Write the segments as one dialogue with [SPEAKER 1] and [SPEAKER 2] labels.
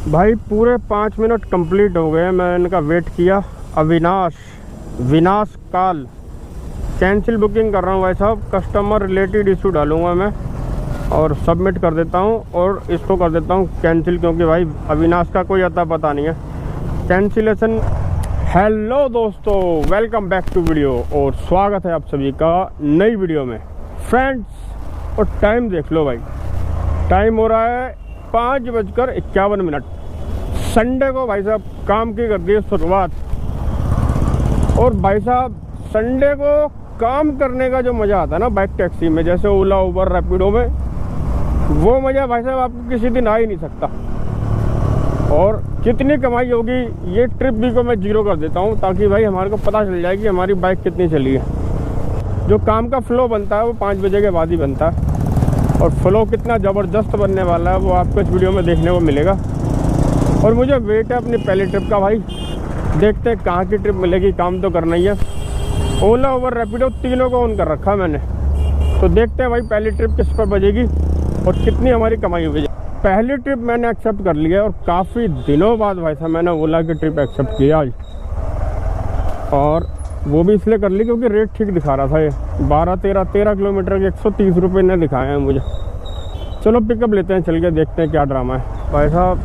[SPEAKER 1] भाई पूरे 5 minute complete हो गए, मैंने इनका वेट किया। विनाश काल कैंसिल बुकिंग कर रहा हूँ भाई साहब। कस्टमर रिलेटेड इशू डालूंगा मैं और सबमिट कर देता हूँ और इसको कर देता हूँ कैंसिल, क्योंकि भाई अविनाश का कोई अता पता नहीं है। कैंसिलेशन। हेलो दोस्तों, वेलकम बैक टू वीडियो और स्वागत है आप सभी का नई वीडियो में फ्रेंड्स। और टाइम देख लो भाई, टाइम हो रहा है 5:51। संडे को भाई साहब काम की कर दी है शुरुआत। और भाई साहब संडे को काम करने का जो मज़ा आता है ना बाइक टैक्सी में, जैसे ओला उबर रैपिडो में, वो मज़ा भाई साहब आपको किसी दिन आ ही नहीं सकता। और कितनी कमाई होगी ये ट्रिप भी को मैं जीरो कर देता हूँ, ताकि भाई हमारे को पता चल जाए कि हमारी बाइक कितनी चली है। जो काम का फ्लो बनता है वो 5 बजे के बाद ही बनता है, और फ्लो कितना ज़बरदस्त बनने वाला है वो आपको इस वीडियो में देखने को मिलेगा। और मुझे वेट है अपनी पहली ट्रिप का भाई, देखते हैं कहाँ की ट्रिप मिलेगी। काम तो करना ही है। ओला उबर रैपिडो तीनों को ऑन कर रखा है मैंने, तो देखते हैं भाई पहली ट्रिप किस पर बजेगी और कितनी हमारी कमाई होगी। पहली ट्रिप मैंने एक्सेप्ट कर लिया और काफ़ी दिनों बाद भाई साहब मैंने ओला की ट्रिप एक्सेप्ट किया आज। और वो भी इसलिए कर ली क्योंकि रेट ठीक दिखा रहा था। ये 13 किलोमीटर के 130 रुपये ने दिखाए हैं मुझे। चलो पिकअप लेते हैं, चल के देखते हैं क्या ड्रामा है। भाई साहब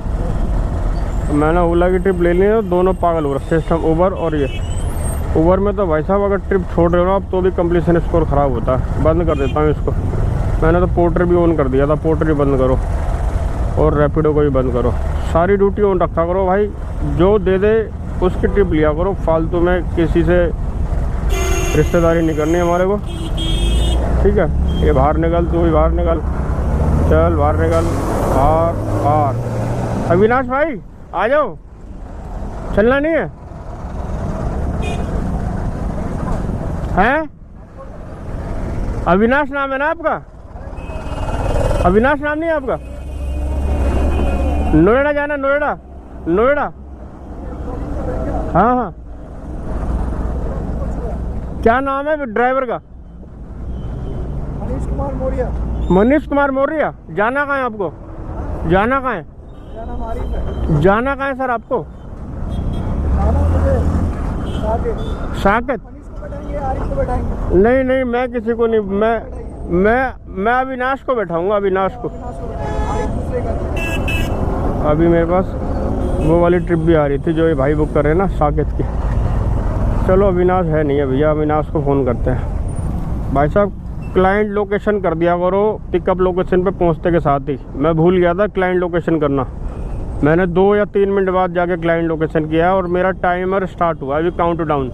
[SPEAKER 1] मैंने ओला की ट्रिप ले ली है, दोनों पागल हो रहे सिस्टम उबर और ये। उबर में तो भाई साहब अगर ट्रिप छोड़ रहे हो ना आप तो भी कंप्लीशन स्कोर ख़राब होता है। बंद कर देता हूँ इसको। मैंने तो पोर्टर भी ऑन कर दिया था, पोर्टर ही बंद करो और रैपिडो को भी बंद करो। सारी ड्यूटी ऑन रखा करो भाई, जो दे दे उसकी ट्रिप लिया करो। फालतू में किसी से रिश्तेदारी नहीं करनी हमारे को, ठीक है। ये बाहर निकल, तू भी बाहर निकल, चल बाहर निकल, बाहर। अविनाश भाई आ जाओ, चलना नहीं है? हैं? अविनाश नाम है ना आपका? अविनाश नाम नहीं है आपका? नोएडा जाना, नोएडा। हाँ हाँ, क्या नाम है ड्राइवर का? मनीष कुमार मौर्य। जाना कहाँ है आपको? जाना कहाँ है? जाना कहाँ है सर आपको? साकेत? नहीं, मैं किसी को नहीं, मैं अविनाश को बैठाऊंगा। अविनाश को अभी मेरे पास वो वाली ट्रिप भी आ रही थी जो ये भाई बुक कर रहे हैं ना साकेत की। चलो अविनाश है नहीं है भैया, अविनाश को फ़ोन करते हैं। भाई साहब क्लाइंट लोकेशन कर दिया करो पिकअप लोकेशन पे पहुंचते के साथ ही। मैं भूल गया था क्लाइंट लोकेशन करना। मैंने 2 या 3 मिनट बाद जाके क्लाइंट लोकेशन किया और मेरा टाइमर स्टार्ट हुआ अभी काउंट डाउन।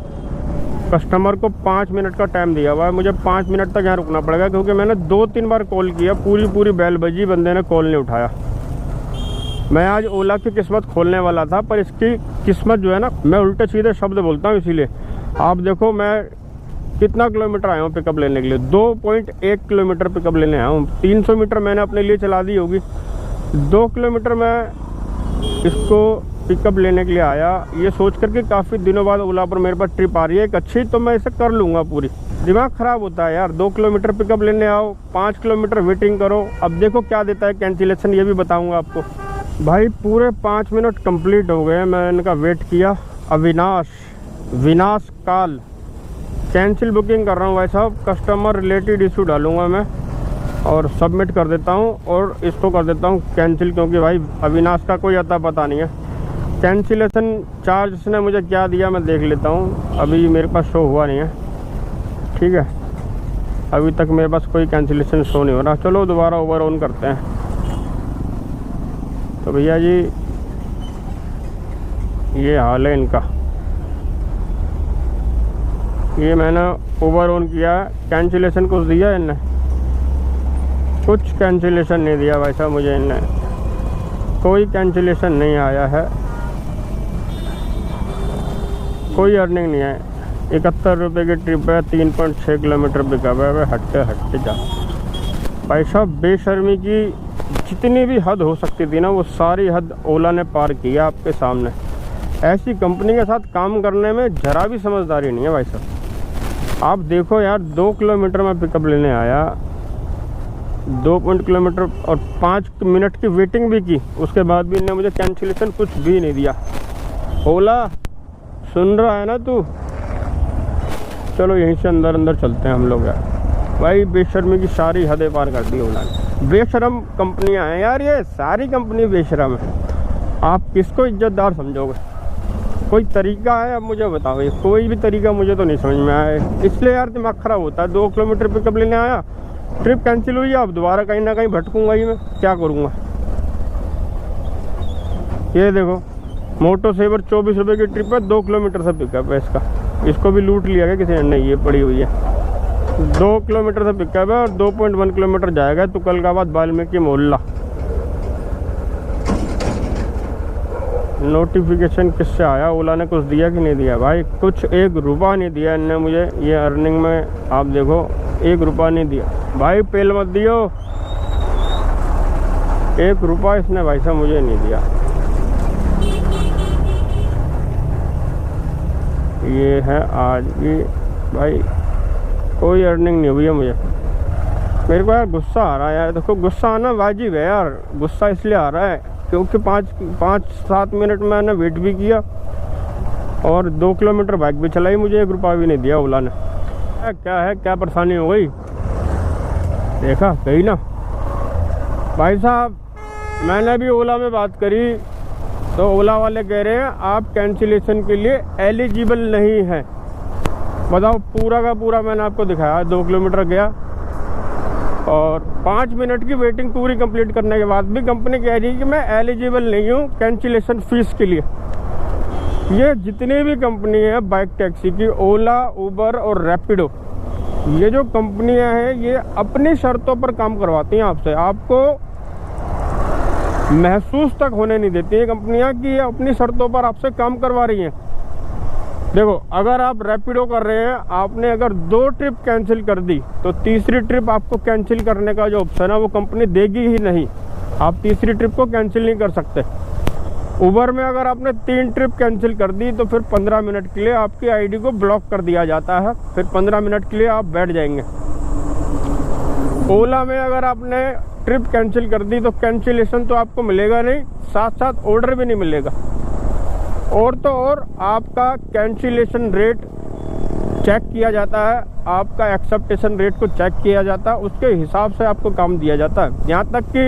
[SPEAKER 1] कस्टमर को 5 मिनट का टाइम दिया हुआ है, मुझे 5 मिनट तक यहाँ रुकना पड़ेगा, क्योंकि मैंने 2-3 बार कॉल किया, पूरी बेल बजी, बंदे ने कॉल नहीं उठाया। मैं आज ओला की किस्मत खोलने वाला था, पर इसकी किस्मत जो है ना, मैं उल्टे सीधे शब्द बोलता हूँ। इसीलिए आप देखो मैं कितना किलोमीटर आया हूँ पिकअप लेने के लिए। 2.1 किलोमीटर पिकअप लेने आया हूँ। 300 मीटर मैंने अपने लिए चला दी होगी। 2 किलोमीटर मैं इसको पिकअप लेने के लिए आया, ये सोच कर के काफ़ी दिनों बाद ओला पर मेरे पास ट्रिप आ रही है एक अच्छी, तो मैं इसे कर लूँगा पूरी। दिमाग ख़राब होता है यार, 2 किलोमीटर पिकअप लेने आओ, 5 किलोमीटर वेटिंग करो। अब देखो क्या देता है कैंसिलेशन, ये भी बताऊँगा आपको। भाई पूरे 5 मिनट कंप्लीट हो गए, मैंने इनका वेट किया। विनाश काल कैंसिल बुकिंग कर रहा हूँ भाई साहब। कस्टमर रिलेटेड इशू डालूंगा मैं और सबमिट कर देता हूँ और इसको कर देता हूँ कैंसिल, क्योंकि भाई अविनाश का कोई अता पता नहीं है। कैंसिलेशन चार्ज इसने मुझे क्या दिया मैं देख लेता हूँ, अभी मेरे पास शो हुआ नहीं है, ठीक है। अभी तक मेरे पास कोई कैंसिलेशन शो नहीं हो रहा। चलो दोबारा ओवर ऑन करते हैं। तो भैया जी ये हाल है इनका। ये मैंने ओवर ऑन किया है, कैंसिलेशन कुछ दिया इनने? कुछ कैंसिलेशन नहीं दिया भाई साहब मुझे, इनने कोई कैंसिलेशन नहीं आया है, कोई अर्निंग नहीं है। 71 रुपये की ट्रिप है, 3.6 किलोमीटर पिकअप है। हटते जा भाई साहब। बेशर्मी की जितनी भी हद हो सकती थी ना, वो सारी हद ओला ने पार किया आपके सामने। ऐसी कंपनी के साथ काम करने में जरा भी समझदारी नहीं है भाई साहब। आप देखो यार, 2 किलोमीटर में पिकअप लेने आया 2 किलोमीटर और 5 मिनट की वेटिंग भी की, उसके बाद भी इन्होंने मुझे कैंसिलेशन कुछ भी नहीं दिया। ओला सुन रहा है ना तू? चलो यहीं से अंदर अंदर चलते हैं हम लोग यार। भाई बेशर्मी की सारी हदें पार कर दी ओला ने। बेशरम कंपनियां हैं यार, ये सारी कंपनी बेशरम है। आप किसको इज्जतदार समझोगे? कोई तरीका है? अब मुझे बताओ, ये कोई भी तरीका मुझे तो नहीं समझ में आया। इसलिए यार दिमाग खराब होता है। 2 किलोमीटर पिकअप लेने आया, ट्रिप कैंसिल हुई, अब दोबारा कहीं ना कहीं भटकूंगा ही मैं, क्या करूँगा? ये देखो मोटो सेवर 24 रुपये की ट्रिप है, 2 किलोमीटर से पिकअप है इसका। इसको भी लूट लिया गया किसी ने? नहीं, ये पड़ी हुई है। 2 किलोमीटर से पिकअप है और 2.1 किलोमीटर जाएगा तुकलकाबाद वाल्मीकि मोहल्ला। नोटिफिकेशन किससे आया? ओला ने कुछ दिया कि नहीं दिया? भाई कुछ 1 रुपया नहीं दिया इनने मुझे। ये अर्निंग में आप देखो 1 रुपया नहीं दिया। भाई पेल मत दियो, 1 रुपया इसने भाई साहब मुझे नहीं दिया। ये है आज की भाई कोई अर्निंग नहीं हुई है मुझे। मेरे को यार गुस्सा आ रहा है यार। देखो गुस्सा आना वाजिब है यार। गुस्सा इसलिए आ रहा है क्योंकि 5-7 मिनट मैंने वेट भी किया और 2 किलोमीटर बाइक भी चलाई, मुझे 1 रुपया भी नहीं दिया ओला ने। क्या है, क्या परेशानी हो गई? देखा कहीं ना भाई साहब। मैंने अभी ओला में बात करी तो ओला वाले कह रहे हैं आप कैंसिलेशन के लिए एलिजिबल नहीं है। बताओ, पूरा का पूरा मैंने आपको दिखाया। 2 किलोमीटर गया और 5 मिनट की वेटिंग पूरी कंप्लीट करने के बाद भी कंपनी कह रही है कि मैं एलिजिबल नहीं हूँ कैंसिलेशन फीस के लिए। ये जितनी भी कंपनी है बाइक टैक्सी की, ओला, उबर और रैपिडो, ये जो कंपनियां हैं ये अपनी शर्तों पर काम करवाती हैं आपसे। आपको महसूस तक होने नहीं देती है कंपनियां कि ये अपनी शर्तों पर आपसे काम करवा रही हैं। देखो, अगर आप रैपिडो कर रहे हैं, आपने अगर 2 ट्रिप कैंसिल कर दी तो तीसरी ट्रिप आपको कैंसिल करने का जो ऑप्शन है वो कंपनी देगी ही नहीं। आप तीसरी ट्रिप को कैंसिल नहीं कर सकते। उबर में अगर आपने 3 ट्रिप कैंसिल कर दी तो फिर 15 मिनट के लिए आपकी आईडी को ब्लॉक कर दिया जाता है, फिर 15 मिनट के लिए आप बैठ जाएंगे। ओला में अगर आपने ट्रिप कैंसिल कर दी तो कैंसिलेशन तो आपको मिलेगा नहीं, साथ साथ ऑर्डर भी नहीं मिलेगा। और तो और आपका कैंसिलेशन रेट चेक किया जाता है, आपका एक्सेप्टेशन रेट को चेक किया जाता है, उसके हिसाब से आपको काम दिया जाता है। यहाँ तक कि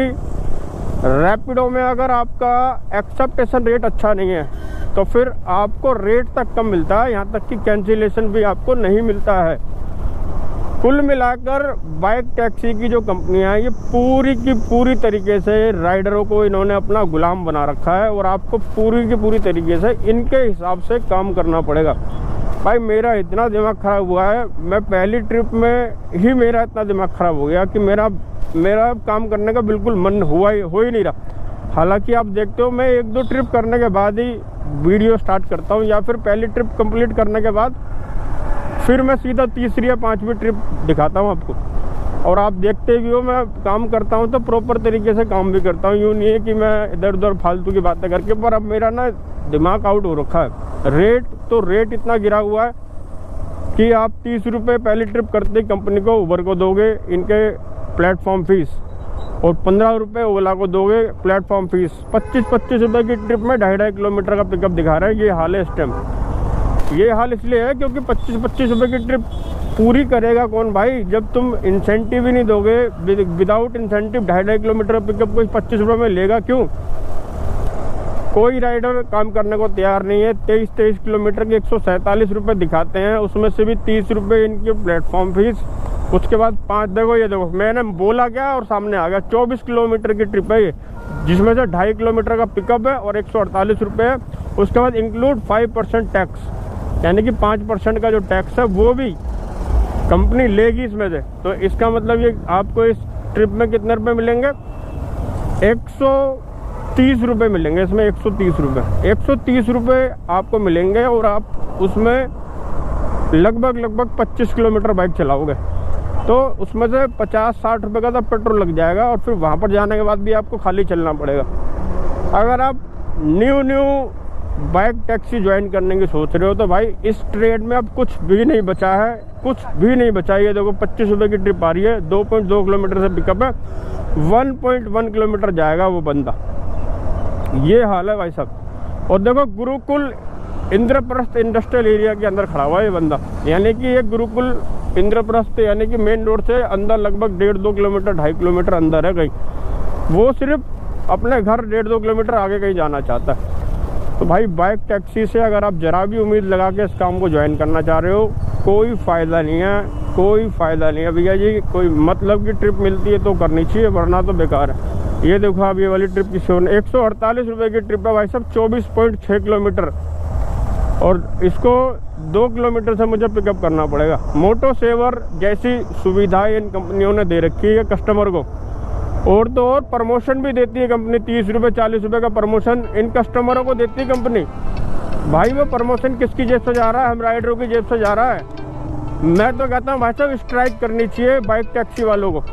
[SPEAKER 1] रैपिडो में अगर आपका एक्सेप्टेशन रेट अच्छा नहीं है तो फिर आपको रेट तक कम मिलता है, यहाँ तक कि कैंसिलेशन भी आपको नहीं मिलता है। कुल मिलाकर बाइक टैक्सी की जो कंपनियां हैं ये पूरी की पूरी तरीके से राइडरों को इन्होंने अपना गुलाम बना रखा है और आपको पूरी की पूरी तरीके से इनके हिसाब से काम करना पड़ेगा। भाई मेरा इतना दिमाग ख़राब हुआ है, मैं पहली ट्रिप में ही मेरा इतना दिमाग ख़राब हो गया कि मेरा काम करने का बिल्कुल मन हो ही नहीं रहा। हालांकि आप देखते हो मैं 1-2 ट्रिप करने के बाद ही वीडियो स्टार्ट करता हूँ, या फिर पहली ट्रिप कंप्लीट करने के बाद फिर मैं सीधा तीसरी या 5वीं ट्रिप दिखाता हूँ आपको। और आप देखते भी हो मैं काम करता हूँ तो प्रॉपर तरीके से काम भी करता हूँ। यूँ नहीं है कि मैं इधर उधर फालतू की बातें करके, पर अब मेरा ना दिमाग आउट हो रखा है। रेट इतना गिरा हुआ है कि आप 30 रुपये पहली ट्रिप करते ही कंपनी को, उबर को दोगे इनके प्लेटफॉर्म फीस, और 15 रुपये ओला को दोगे प्लेटफॉर्म फीस। 25-25 रुपये की ट्रिप में 2.5 किलोमीटर का पिकअप दिखा रहा है। ये हाल है इस टाइम। ये हाल इसलिए है क्योंकि 25-25 रुपये की ट्रिप पूरी करेगा कौन भाई? जब तुम इंसेंटिव ही नहीं दोगे, विदाउट इंसेंटिव 2.5 किलोमीटर पिकअप को 25 रुपये में लेगा क्यों? कोई राइडर काम करने को तैयार नहीं है। 23 किलोमीटर के 147 रुपये दिखाते हैं, उसमें से भी 30 रुपये इनकी प्लेटफॉर्म फीस। उसके बाद 5, देखो ये देखो मैंने बोला क्या और सामने आ गया। 24 किलोमीटर की ट्रिप है ये, जिसमें से 2.5 किलोमीटर का पिकअप है और 148 रुपये है। उसके बाद इंक्लूड 5% टैक्स, यानी कि 5% का जो टैक्स है वो भी कंपनी लेगी इसमें से। तो इसका मतलब ये आपको इस ट्रिप में कितने रुपए मिलेंगे? 130 रुपये मिलेंगे इसमें। 130 रुपये आपको मिलेंगे और आप उसमें लगभग 25 किलोमीटर बाइक चलाओगे तो उसमें से 50-60 रुपये का तो पेट्रोल लग जाएगा, और फिर वहाँ पर जाने के बाद भी आपको खाली चलना पड़ेगा। अगर आप न्यू बाइक टैक्सी ज्वाइन करने की सोच रहे हो तो भाई इस ट्रेड में अब कुछ भी नहीं बचा है, कुछ भी नहीं बचा है। ये देखो 25 रुपये की ट्रिप आ रही है, 2.2 किलोमीटर से पिकअप है, 1.1 किलोमीटर जाएगा वो बंदा। ये हाल है भाई साहब। और देखो गुरुकुल इंद्रप्रस्थ इंडस्ट्रियल एरिया के अंदर खड़ा हुआ है ये बंदा, यानी कि ये गुरुकुल इंद्रप्रस्थ यानी कि मेन रोड से अंदर लगभग 1.5-2 किलोमीटर 2.5 किलोमीटर अंदर है कहीं। वो सिर्फ अपने घर 1.5-2 किलोमीटर आगे कहीं जाना चाहता है। तो भाई बाइक टैक्सी से अगर आप जरा भी उम्मीद लगा के इस काम को ज्वाइन करना चाह रहे हो, कोई फ़ायदा नहीं है, कोई फ़ायदा नहीं है भैया जी। कोई मतलब की ट्रिप मिलती है तो करनी चाहिए, वरना तो बेकार है। ये देखो आप ये वाली ट्रिप की 148 रुपये की ट्रिप है भाई साहब, 24.6 किलोमीटर, और इसको 2 किलोमीटर से मुझे पिकअप करना पड़ेगा। मोटो सेवर जैसी सुविधाएं इन कंपनियों ने दे रखी है कस्टमर को, और तो और प्रमोशन भी देती है कंपनी। 30 रुपये 40 रुपये का प्रमोशन इन कस्टमरों को देती है कंपनी। भाई वो प्रमोशन किसकी जेब से जा रहा है? हम राइडरों की जेब से जा रहा है। मैं तो कहता हूँ भाई साहब स्ट्राइक करनी चाहिए बाइक टैक्सी वालों को।